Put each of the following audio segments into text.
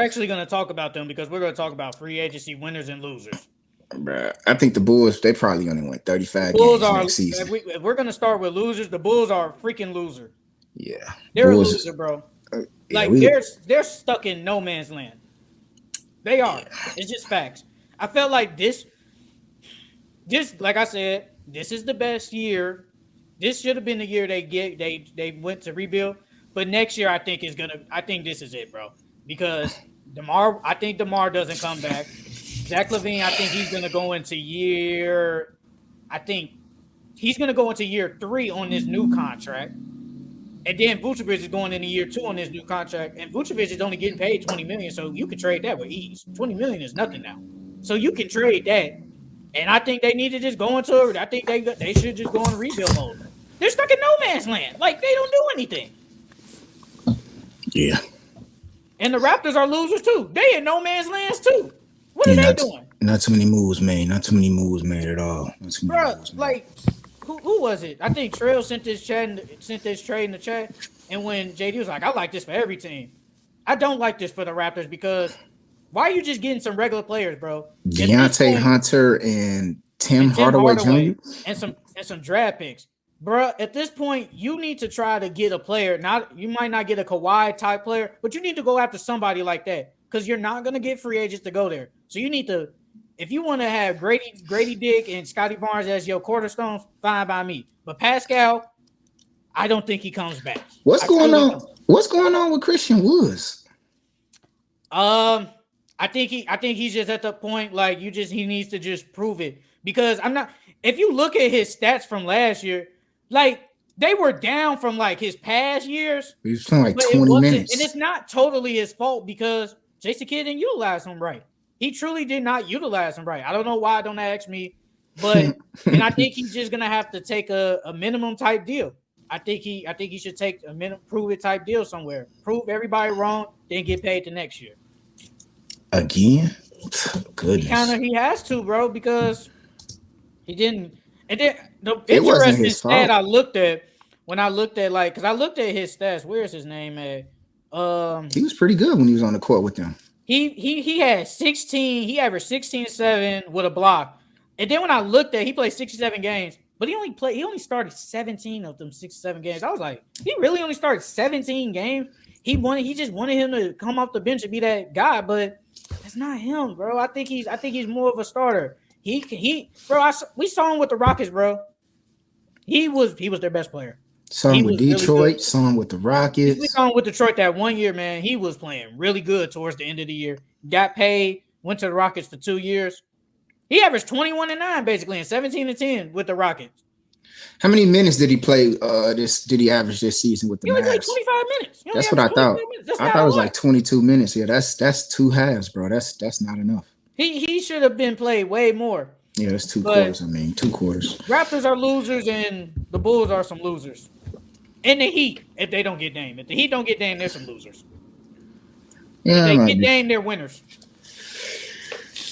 actually going to talk about them because we're going to talk about free agency winners and losers. Bruh, I think the Bulls, they probably gonna win The 35 Bulls games are, next season. if we're going to start with losers, the Bulls are a freaking loser. Yeah, They're a Bulls loser, is bro. yeah Like we they're stuck in no man's land. They are. yeah. It's just facts. I felt like this like I said, this is the best year. This should have been the year they went to rebuild. But next year I think this is it, bro. Because I think DeMar doesn't come back. Zach Levine, I think he's gonna go into I think he's gonna go into year 3 on this new contract. And then Vucevic is going into year 2 on this new contract, and Vucevic is only getting paid $20 million, so you can trade that with ease. $20 million is nothing now, so you can trade that. And I think they need to just go into it. I think they should just go in rebuild mode. They're stuck in no man's land, like they don't do anything. Yeah. And the Raptors are losers too. They in no man's lands too. What are Yeah, they not doing, not too many moves made. Not too many moves made at all. Not too many bro? moves made. Like who was it? I think Trail sent this trade in the chat, and when JD was like, "I like this for every team," I don't like this for the Raptors because why are you just getting some regular players, bro? Deontay Hunter and Tim Hardaway Jr. and some draft picks, bro. At this point, you need to try to get a player. You might not get a Kawhi type player, but you need to go after somebody like that because you're not gonna get free agents to go there. So you need to. If you want to have Grady Dick and Scotty Barnes as your cornerstones, fine by me. But Pascal, I don't think he comes back. What's going on? What's going on with Christian Woods? I think he's just at the point like he needs to just prove it because I'm not. If you look at his stats from last year, like they were down from like his past years. He was playing like 20 minutes, and it's not totally his fault because Jason Kidd didn't utilize him right. He truly did not utilize him right. I don't know why. Don't ask me. But and I think he's just gonna have to take a minimum type deal. I think he should take a minimum prove it type deal somewhere. Prove everybody wrong, then get paid the next year. Again? Goodness. He has to, bro, because he didn't. And then the interesting stat I looked at when I looked at because I looked at his stats. Where's his name at? He was pretty good when he was on the court with them. He had 16. He averaged 16-7 with a block. And then when I looked at, he played 67 games, but he only started 17 of them 67 games. I was like, he really only started 17 games. He just wanted him to come off the bench and be that guy, but that's not him, bro. I think he's more of a starter. We saw him with the Rockets, bro. He was their best player. Saw him with Detroit, really saw him with the Rockets. We saw him with Detroit that 1 year, man. He was playing really good towards the end of the year. Got paid, went to the Rockets for 2 years. He averaged 21-9 basically and 17-10 with the Rockets. How many minutes did he play did he average this season with the Mavs? He only played 25 minutes. That's what I thought. I thought it was like 22 minutes. Yeah, that's 2 halves, bro. That's not enough. He should have been played way more. Yeah, that's 2 quarters. 2 quarters. Raptors are losers and the Bulls are some losers. And the Heat, if they don't get named. If the Heat don't get named, they're some losers. Yeah, if they get named, they're winners.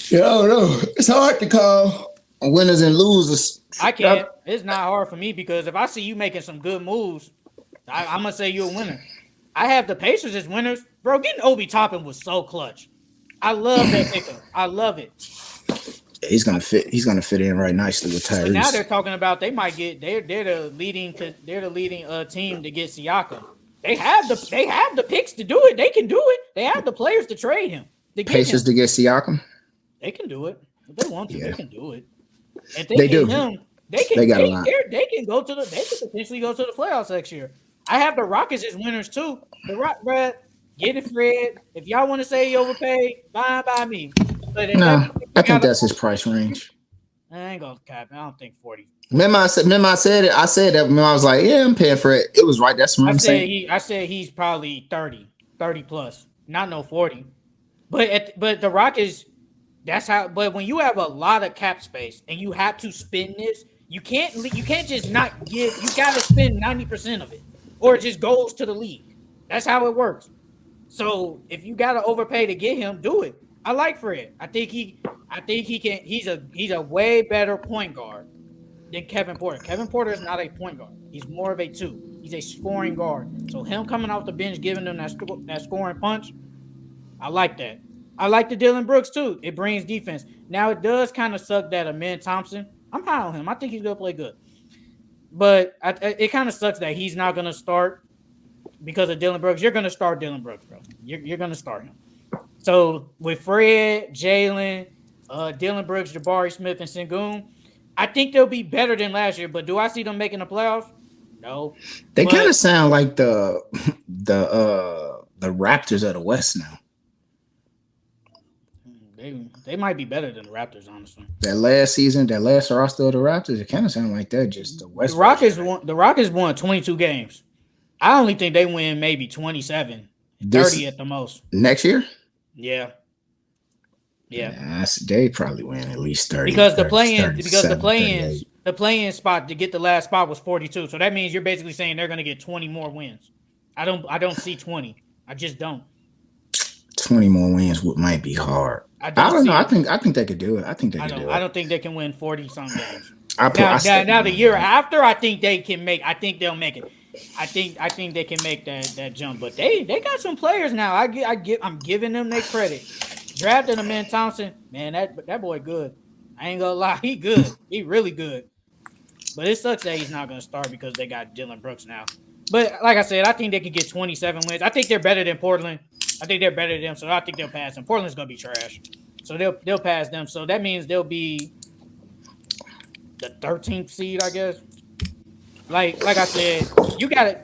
Yeah, I don't know. It's hard to call winners and losers. I can't. It's not hard for me because if I see you making some good moves, I'm going to say you're a winner. I have the Pacers as winners. Bro, getting Obi Toppin was so clutch. I love that pickup. I love it. He's gonna fit in right nicely with Tyrese. And now they're talking about they might get they're the leading team to get Siakam. They have the picks to do it. They can do it. They have the players to trade him. Pacers to get Siakam. They can do it if they want to. Yeah. They can do it. If they do. They can potentially go to the playoffs next year. I have the Rockets as winners too. Brad, get it, Fred. If y'all want to say he overpaid, fine by me. But no, I think that's his price range. I ain't gonna cap. I don't think 40. Remember I said it. I said that. Remember I was like, yeah, I'm paying for it. It was right. That's what I'm saying. I said he's probably 30 plus, not no 40. But the Rockets, that's how. But when you have a lot of cap space and you have to spend this, you can't just not give. You got to spend 90% of it, or it just goes to the league. That's how it works. So if you got to overpay to get him, do it. I like Fred. I think he can. He's a way better point guard than Kevin Porter. Kevin Porter is not a point guard. He's more of a 2. He's a scoring guard. So him coming off the bench, giving them that scoring punch, I like that. I like the Dylan Brooks too. It brings defense. Now it does kind of suck that Amen Thompson. I'm high on him. I think he's gonna play good, but it kind of sucks that he's not gonna start because of Dylan Brooks. You're gonna start Dylan Brooks, bro. You're gonna start him. So with Fred, Jalen, Dylan Brooks, Jabari Smith, and Sengun, I think they'll be better than last year. But do I see them making the playoffs? No. They kind But of sound like the Raptors of the West now. they might be better than the Raptors, honestly. That last season, that last roster of the Raptors, it kind of sounded like that. Just the West. The Rockets won 22 games. I only think they win maybe 27, 30 at the most. Next year? Yeah. Yeah. They probably win at least 30. Because the play-in spot to get the last spot was 42. So that means you're basically saying they're going to get 20 more wins. I don't see 20. I just don't. 20 more wins might be hard. I don't know. I think they could do it. I think they could do it. I don't think they can win 40-some games. Now the year after, I think they can make. I think they'll make it. I think they can make that jump. But they got some players now. I'm giving them their credit. Drafting Amen Thompson, man, that boy good. I ain't gonna lie, he good. He really good. But it sucks that he's not gonna start because they got Dylan Brooks now. But like I said, I think they could get 27 wins. I think they're better than Portland. I think they're better than them, so I think they'll pass them. Portland's gonna be trash, so they'll pass them. So that means they'll be the 13th seed, I guess. Like I said, you gotta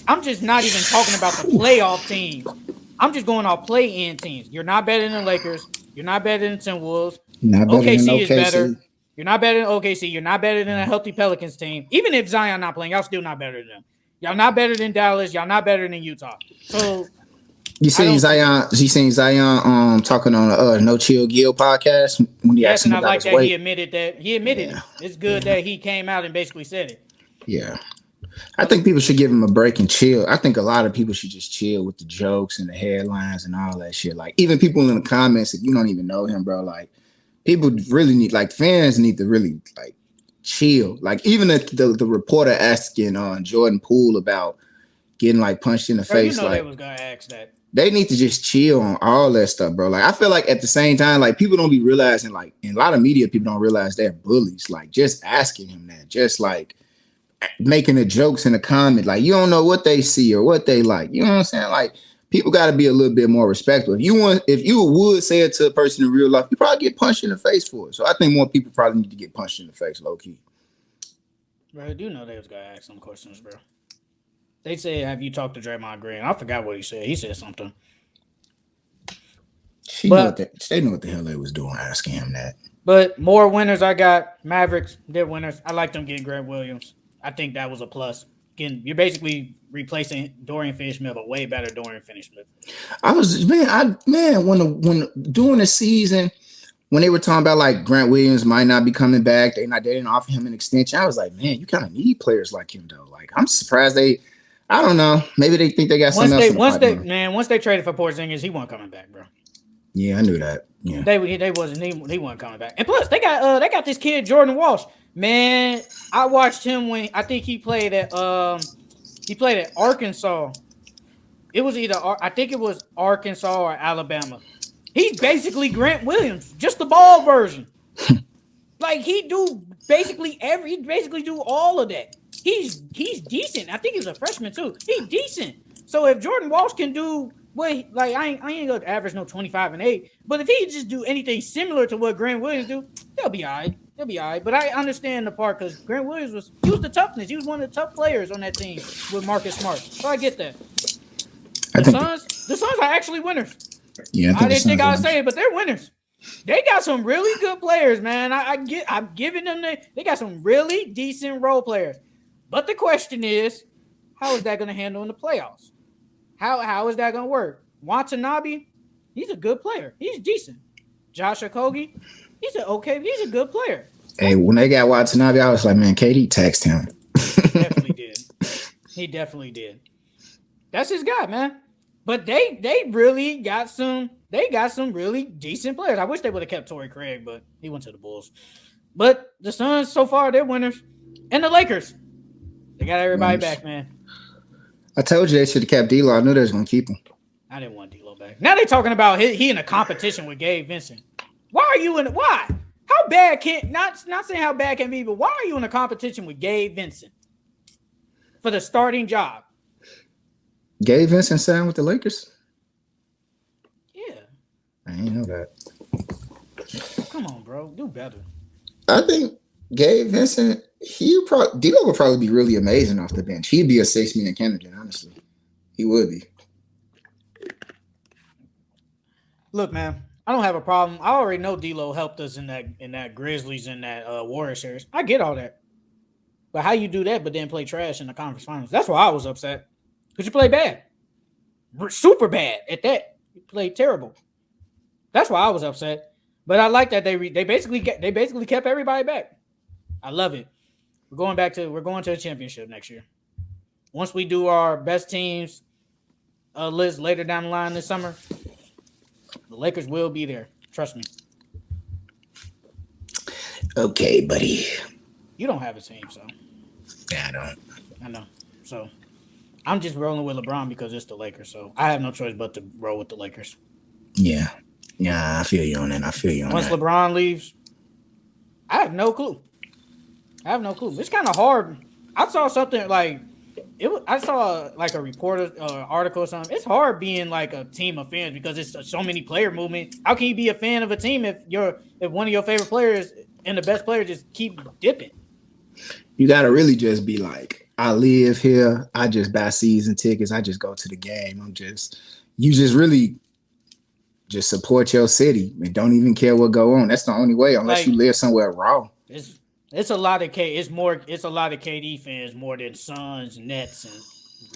I'm just not even talking about the playoff teams. I'm just going off play-in teams. You're not better than the Lakers. You're not better than Timberwolves. OKC is better. You're not better than OKC. You're not better than a healthy Pelicans team. Even if Zion not playing, y'all still not better than them. Y'all not better than Dallas. Y'all not better than Utah. So you seen Zion? You seen Zion talking on No Chill Gill podcast when he asked him about his weight? He admitted it. It's good that he came out and basically said it. Yeah. I think people should give him a break and chill. I think a lot of people should just chill with the jokes and the headlines and all that shit. Like, even people in the comments, if you don't even know him, bro, like, people really need, like, fans need to really, like, chill. Like, even the reporter asking Jordan Poole about getting, like, punched in the face. You know, like, they was gonna ask that. They need to just chill on all that stuff, bro. Like, I feel like at the same time, like, people don't be realizing, like, in a lot of media, people don't realize they're bullies. Like, just asking him that, just, like, making the jokes in the comment, like, you don't know what they see or what they like. You know what I'm saying? Like, people got to be a little bit more respectful. If you would say it to a person in real life, you probably get punched in the face for it. So I think more people probably need to get punched in the face, low key. Bro, I do know they was gonna ask some questions, bro. They said, "Have you talked to Draymond Green?" I forgot what he said. He said something. They knew what the hell they was doing asking him that. But more winners I got. Mavericks, they're winners. I like them getting Grant Williams. I think that was a plus. Again, you're basically replacing Dorian Finney-Smith, a way better Dorian Finney-Smith. When during the season, when they were talking about like Grant Williams might not be coming back, they didn't offer him an extension. I was like, man, you kind of need players like him though. Like, I'm surprised I don't know. Maybe they think they got something else. Once they traded for Porzingis, he wasn't coming back, bro. Yeah, I knew that. Yeah, he wasn't coming back. And plus, they got this kid Jordan Walsh. Man, I watched him when I think he played at Arkansas. It was I think it was Arkansas or Alabama. He's basically Grant Williams, just the ball version. Like, he basically do all of that. He's decent. I think he was a freshman too. He's decent. So if Jordan Walsh can do what, like, I ain't gonna average no 25 and 8, but if he just do anything similar to what Grant Williams do, they'll be all right. They'll be all right. But I understand the part because Grant Williams was the toughness. He was one of the tough players on that team with Marcus Smart. So I get that. The Suns are actually winners. Yeah, I didn't think I would say it, but they're winners. They got some really good players, man. I'm giving them they got some really decent role players. But the question is, how is that going to handle in the playoffs? How is that going to work? Watanabe, he's a good player. He's decent. Josh Okogie, he's a good player. Hey, when they got Watanabe, I was like, man, KD text him. He definitely did. That's his guy, man. But they really got some really decent players. I wish they would have kept Torrey Craig, but he went to the Bulls. But the Suns, so far, they're winners. And the Lakers, they got everybody back, man. I told you they should have kept D-Law. I knew they was going to keep him. I didn't want D'Lo back. Now they talking about he in a competition with Gabe Vincent. Why are you in? Why? How bad can not saying how bad can be, but why are you in a competition with Gabe Vincent for the starting job? Gabe Vincent signed with the Lakers. Yeah, I didn't know that. come on, bro, do better. I think Gabe Vincent, D'Lo would probably be really amazing off the bench. He'd be a 6-man candidate, honestly. He would be. Look, man, I don't have a problem. I already know D'Lo helped us in that Grizzlies and that Warriors series. I get all that, but how you do that, but then play trash in the conference finals? That's why I was upset. Because you play bad, super bad at that. You played terrible. That's why I was upset. But I like that they basically kept everybody back. I love it. We're going to a championship next year. Once we do our best teams list later down the line this summer, the Lakers will be there. Trust me. Okay, buddy. You don't have a team, so. Yeah, I don't. I know. So I'm just rolling with LeBron because it's the Lakers. So I have no choice but to roll with the Lakers. Yeah. Yeah, I feel you on that. Once LeBron leaves, I have no clue. It's kind of hard. I saw something like I saw like a reporter article or something. It's hard being like a team of fans because it's so many player movement. How can you be a fan of a team if one of your favorite players and the best player just keep dipping? You gotta really just be like, I live here. I just buy season tickets. I just go to the game. You just really just support your city and don't even care what go on. That's the only way, unless you live somewhere raw. It's a lot of it's a lot of KD fans more than Suns, Nets, and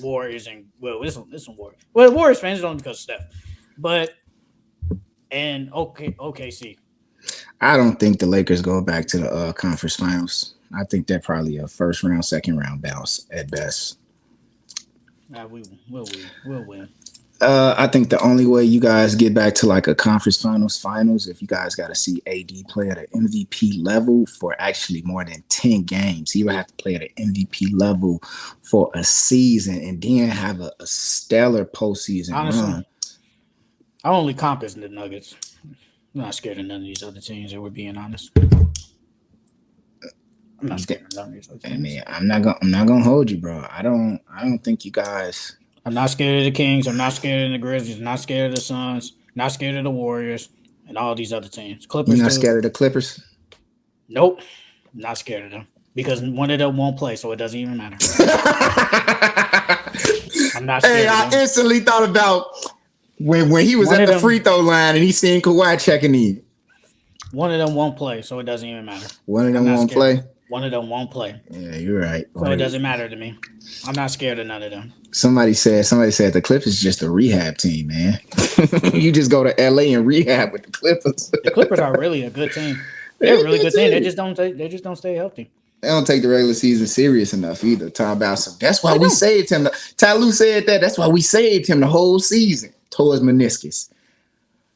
Warriors, and it's some Warriors. Well, Warriors fans don't because of Steph, but and OKC. I don't think the Lakers go back to the conference finals. I think they're probably a first round, second round bounce at best. We'll win. I think the only way you guys get back to like a conference finals, if you guys got to see AD play at an MVP level for actually more than 10 games. He would have to play at an MVP level for a season and then have a stellar postseason run. I only comp is the Nuggets. I'm not scared of none of these other teams, if we're being honest. I'm not scared of none of these other teams. I mean, I'm not gonna hold you, bro. I don't think you guys. I'm not scared of the Kings. I'm not scared of the Grizzlies. I'm not scared of the Suns. Not scared of the Warriors and all these other teams. Clippers. You're not scared of the Clippers? Nope. Not scared of them because one of them won't play, so it doesn't even matter. I'm not scared. Hey, I instantly thought about when he was at the free throw line and he seen Kawhi checking in. One of them won't play, so it doesn't even matter. One of them won't play? One of them won't play. Yeah, you're right. So it doesn't matter to me. I'm not scared of none of them. Somebody said the Clippers is just a rehab team, man. You just go to LA and rehab with the Clippers. The Clippers are really a good team. They're a really good team. They just don't stay healthy. They don't take the regular season serious enough either. Talk about some. That's why we saved him. Ty Lue said that. That's why we saved him the whole season towards meniscus.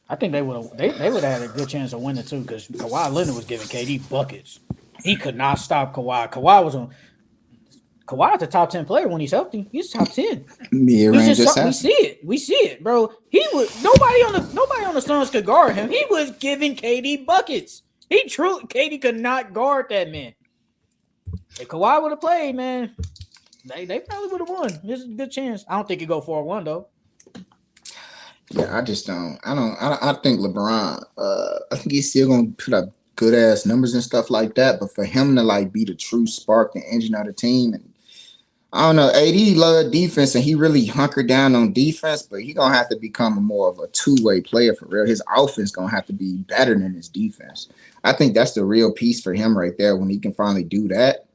I think they would have had a good chance of winning too because Kawhi Leonard was giving KD buckets. He could not stop Kawhi. Kawhi's a top 10 player when he's healthy. He's top 10. We see it, bro. He was nobody on the Suns could guard him. He was giving KD buckets. KD could not guard that man. If Kawhi would have played, man, they probably would have won. There's a good chance. I don't think it go 4-1 though. Yeah, I just don't. I think LeBron. I think he's still gonna put up good ass numbers and stuff like that. But for him to like be the true spark and engine of the team, and I don't know, AD loved defense and he really hunkered down on defense, but he gonna have to become more of a two-way player for real. His offense gonna have to be better than his defense. I think that's the real piece for him right there. When he can finally do that,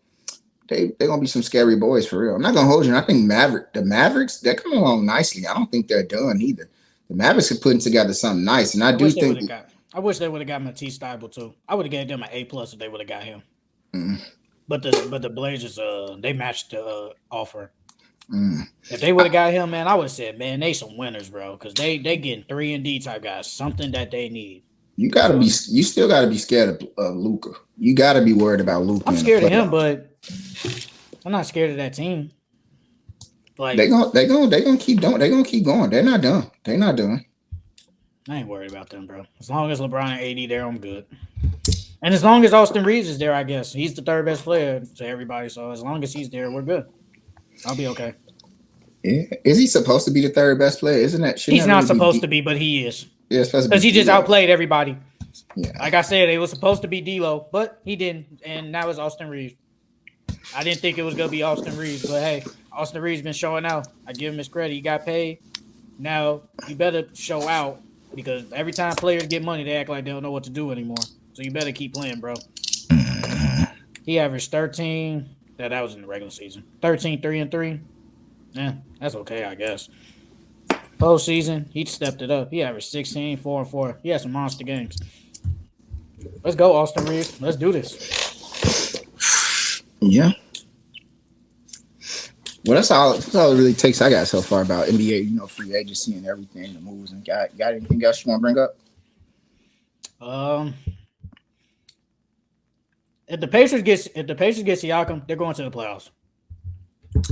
they're gonna be some scary boys for real. I'm not gonna hold you. I think the Mavericks, they're coming along nicely. I don't think they're done either. The Mavericks are putting together something nice, and I wish they would have got Matisse Thybulle too. I would have gave them an A+ if they would have got him. Mm. But the Blazers, they matched the offer. Mm. If they would have got him, man, I would have said, man, they some winners, bro, because they getting 3-and-D type guys, something that they need. You still gotta be scared of Luka. You gotta be worried about Luka. I'm scared of him, but I'm not scared of that team. Like they gonna keep doing. They gonna keep going. They're not done. They're not done. I ain't worried about them, bro. As long as LeBron and AD there, I'm good. And as long as Austin Reeves is there, I guess he's the third best player to everybody. So as long as he's there, we're good. I'll be okay. Yeah. Is he supposed to be the third best player? Isn't that? Shouldn't He's that not really be? supposed to be, but he is Yeah, it's supposed to because be he just D'Lo. outplayed everybody. Yeah. Like I said, it was supposed to be D'Lo, but he didn't, and now it's Austin Reeves. I didn't think it was gonna be Austin Reeves, but hey, Austin Reeves been showing out. I give him his credit. He got paid. Now you better show out because every time players get money, they act like they don't know what to do anymore. So you better keep playing, bro. He averaged 13. That was in the regular season. 13, 3 and 3. Yeah, that's okay, I guess. Postseason, he stepped it up. He averaged 16, 4 and 4. He had some monster games. Let's go, Austin Reeves. Let's do this. Yeah. Well, that's all. That's all it really takes. I got so far about NBA. Free agency and everything, the moves. And got anything else you want to bring up? Um, if the Pacers get Siakam, they're going to the playoffs.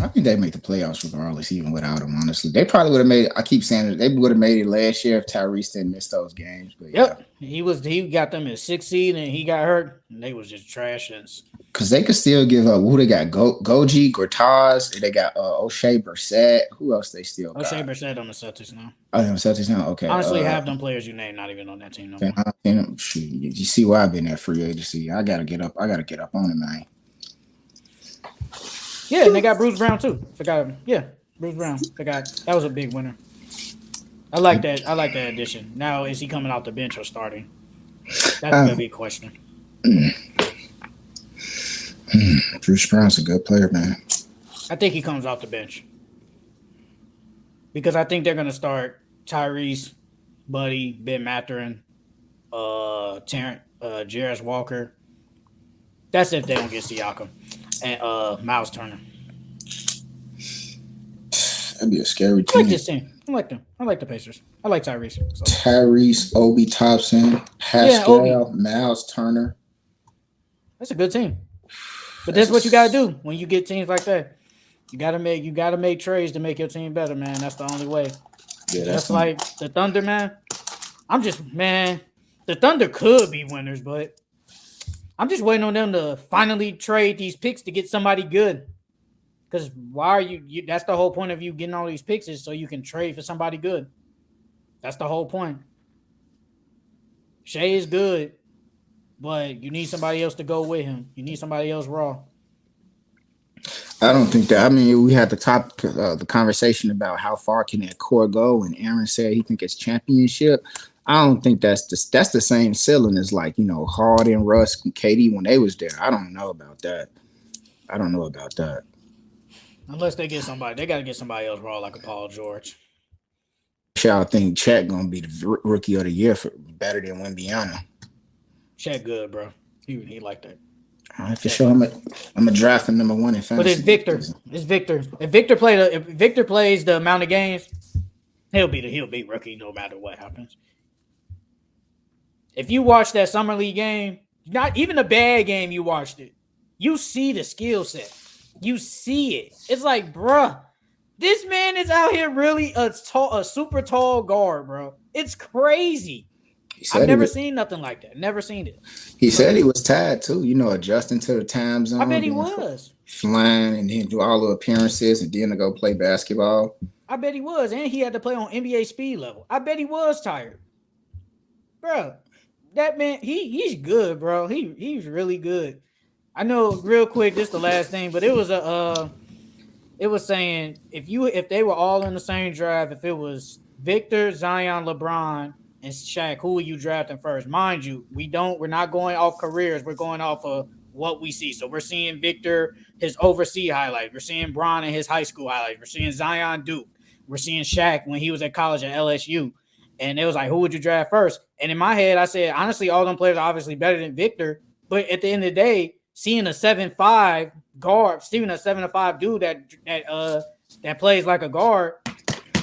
I think they make the playoffs regardless, even without him. Honestly, they probably would have made it. I keep saying it. They would have made it last year if Tyrese didn't miss those games. But yeah. Yep, he got them at 6 seed and he got hurt, and they was just trash. Because they could still give up. Who they got? Goji, Gortaz. They got O'Shea Brissett. Who else they still got? O'Shea Brissett on the Celtics now. Oh, the Celtics now. Okay. Honestly, half them players you named not even on that team no more. Shoot, you see why I've been at free agency. I gotta get up on it, man. Yeah, and they got Bruce Brown too. Forgot him. Yeah, Bruce Brown. That was a big winner. I like that. I like that addition. Now, is he coming off the bench or starting? That's gonna be a question. Bruce Brown's a good player, man. I think he comes off the bench because I think they're gonna start Tyrese, Buddy, Ben Mathurin, Terrence, Jarris Walker. That's if they don't get Siakam and Miles Turner. That'd be a scary team. I like this team. I like them. I like the Pacers. I like Tyrese. So. Tyrese, Obi Thompson, Pascal, Miles Turner. That's a good team. But that's what you gotta do when you get teams like that. You gotta make trades to make your team better, man. That's the only way. Yeah, that's like the Thunder, man. The Thunder could be winners, but I'm just waiting on them to finally trade these picks to get somebody good. Because why are you? That's the whole point of you getting all these picks is so you can trade for somebody good. That's the whole point. Shea is good, but you need somebody else to go with him. You need somebody else raw. I don't think that. I mean, we had the conversation about how far can that core go, and Aaron said he think it's championship. I don't think that's the same ceiling as like Harden, Russ, and KD when they was there. I don't know about that. Unless they get somebody, they got to get somebody else raw like a Paul George. I think Chet gonna be the rookie of the year for better than Wembyana. Chet good, bro. He like that. All right, for sure. I'm a draft him number 1 in fantasy. But it's Victor. It's Victor. If Victor plays the amount of games, he'll be rookie no matter what happens. If you watch that summer league game, not even a bad game, you watched it. You see the skill set. You see it. It's like, bruh, this man is out here really a super tall guard, bro. It's crazy. I've never seen nothing like that. Never seen it. He said he was tired too, adjusting to the time zone. I bet he was. Flying and then do all the appearances and then to go play basketball. I bet he was. And he had to play on NBA speed level. I bet he was tired. Bro, that man, he's good, bro. He's really good. I know real quick, this is the last thing, but it was saying if they were all in the same draft, if it was Victor, Zion, LeBron, and Shaq, who are you drafting first? Mind you, we're not going off careers, we're going off of what we see. So we're seeing Victor, his overseas highlights, we're seeing Bron in his high school highlights, we're seeing Zion Duke, we're seeing Shaq when he was at college at LSU. And it was like, who would you draft first? And in my head, I said, honestly, all them players are obviously better than Victor. But at the end of the day, seeing a 7'5" guard, seeing a 7'5" dude that plays like a guard,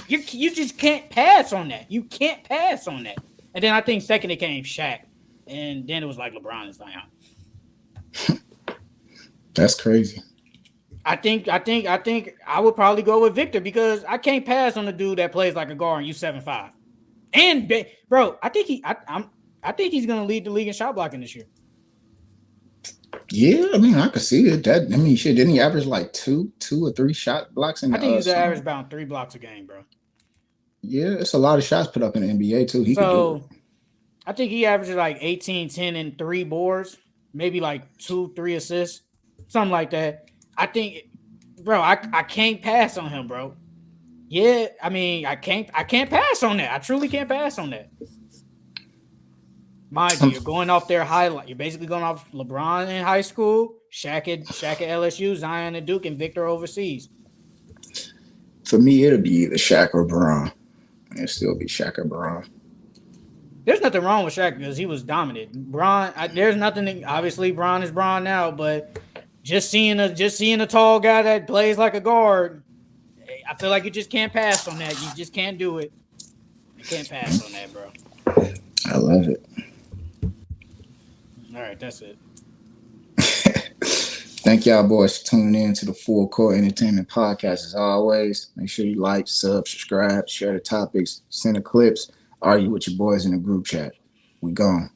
you just can't pass on that. You can't pass on that. And then I think second it came Shaq, and then it was like LeBron and Zion. That's crazy. I think I would probably go with Victor because I can't pass on the dude that plays like a guard and you 7'5". And bro, I think he's gonna lead the league in shot blocking this year. Yeah, I mean, I could see it. That I mean, shit. Didn't he average like two or three shot blocks in I the think he's gonna average summer? about 3 blocks a game, bro. Yeah, it's a lot of shots put up in the NBA too. He could do it. So I think he averages like 18, 10, and 3 boards, maybe like 2, 3 assists, something like that. I think, bro, I can't pass on him, bro. Yeah, I mean, I can't pass on that. I truly can't pass on that. Mind you, Um, you're going off their highlight. You're basically going off LeBron in high school, Shaq at LSU, Zion at Duke, and Victor overseas. for me, it'll be either Shaq or Braun. It'll still be Shaq or Braun. There's nothing wrong with Shaq because he was dominant. Bron, there's nothing. Obviously, Bron is Bron now, but just seeing a tall guy that plays like a guard, I feel like you just can't pass on that. You just can't do it. You can't pass on that, bro. I love it. All right, that's it. Thank y'all boys for tuning in to the Full Court Entertainment Podcast. As always, make sure you like, subscribe, share the topics, send the clips, argue with your boys in the group chat. We gone.